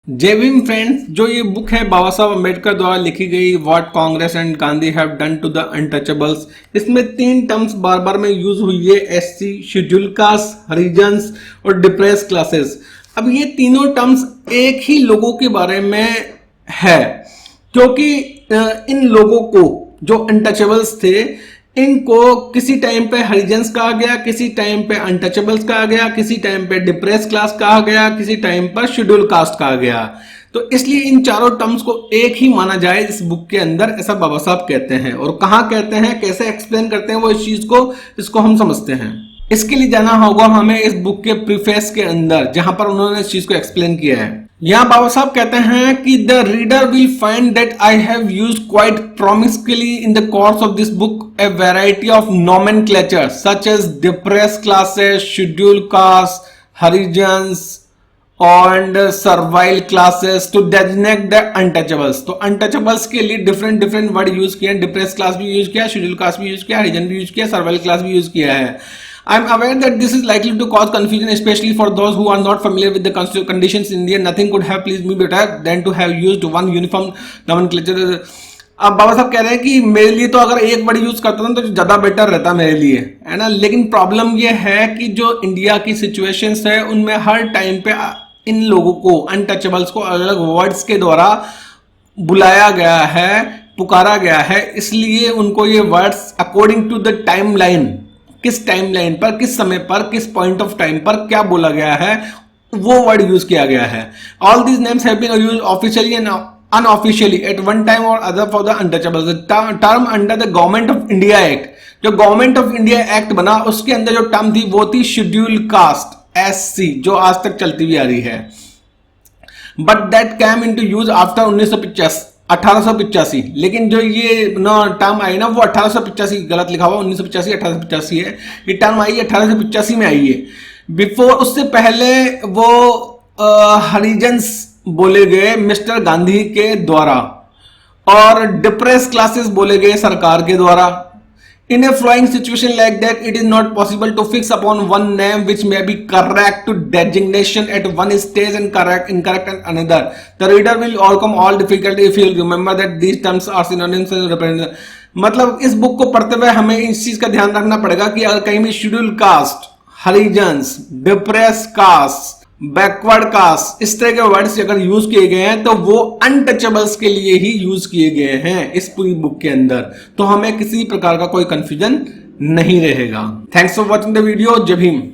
जय भीम फ्रेंड्स। जो ये बुक है बाबा साहब अम्बेडकर द्वारा लिखी गई what Congress and Gandhi have done to the untouchables. इसमें 3 टर्म्स बार बार में यूज हुई है, एससी, शेड्यूल कास्ट, हरिजन्स और डिप्रेस क्लासेस। अब ये तीनों टर्म्स एक ही लोगों के बारे में है, क्योंकि इन लोगों को जो अनटचेबल्स थे इनको किसी टाइम पे हरिजन्स कहा गया, किसी टाइम पे अनटचेबल्स कहा गया, किसी टाइम पे डिप्रेस क्लास कहा गया, किसी टाइम पर शेड्यूल कास्ट कहा गया। तो इसलिए इन चारों टर्म्स को एक ही माना जाए इस बुक के अंदर, ऐसा बाबा साहब कहते हैं। और कहां कहते हैं, कैसे एक्सप्लेन करते हैं वो इस चीज को, इसको हम समझते हैं। इसके लिए जाना होगा हमें इस बुक के प्रीफेस के अंदर, जहां पर उन्होंने इस चीज को एक्सप्लेन किया है। यहां बाबा साहब कहते हैं कि the reader will find that I have used quite promiscuously in the course of this book a variety of nomenclature such as depressed classes, scheduled caste, harijans and servile classes to designate the untouchables। तो untouchables के लिए different word use किए हैं। Depress class भी use किया, schedule caste भी use किया, हरिजन भी यूज किया, सर्वाइल क्लास भी यूज किया है। I am aware that this is likely to cause confusion, especially for those who are not familiar with the conditions in India. Nothing could have pleased me better than to have used one uniform nomenclature। अब बाबा साहब कह रहे हैं कि मेरे लिए तो अगर एक वर्ड यूज करता था तो ज्यादा बेटर रहता मेरे लिए, है ना। लेकिन प्रॉब्लम ये है कि जो इंडिया की सिचुएशंस है उनमें हर टाइम पे इन लोगों को, अनटचेबल्स को अलग अलग वर्ड्स के द्वारा बुलाया गया है, पुकारा गया है। इसलिए उनको ये words according to the time line, किस टाइम लाइन पर, किस समय पर, किस पॉइंट ऑफ टाइम पर क्या बोला गया है, वो वर्ड यूज किया गया है। All these names have been used officially and unofficially at one time और other for the untouchables. Term under the government of India act, जो गवर्नमेंट ऑफ इंडिया एक्ट बना उसके अंदर जो टर्म थी वो थी शेड्यूल कास्ट, एससी, जो आज तक चलती हुई आ रही है। But that came into use after 1885। लेकिन जो ये ना टर्म आई ना वो 1885, गलत लिखा हुआ 1985, 1885 है। ये टर्म आई 1885 में आई है। बिफोर, उससे पहले वो हरिजन्स बोले गए मिस्टर गांधी के द्वारा और डिप्रेस क्लासेस बोले गए सरकार के द्वारा। In a flowing situation like that, it is not possible to fix upon one name which may be correct to designation at one stage and incorrect at another. The reader will overcome all difficulty if he will remember that these terms are synonyms and represent। मतलब इस book को पढ़ते हुए हमें इस चीज का ध्यान रखना पड़ेगा कि अगर कहीं भी schedule caste, Harijans, depress caste, backward caste, इस तरह के वर्ड्स अगर यूज किए गए हैं तो वो अनटचेबल्स के लिए ही यूज किए गए हैं इस पूरी बुक के अंदर। तो हमें किसी प्रकार का कोई कंफ्यूजन नहीं रहेगा। Thanks for watching the video. जय भीम।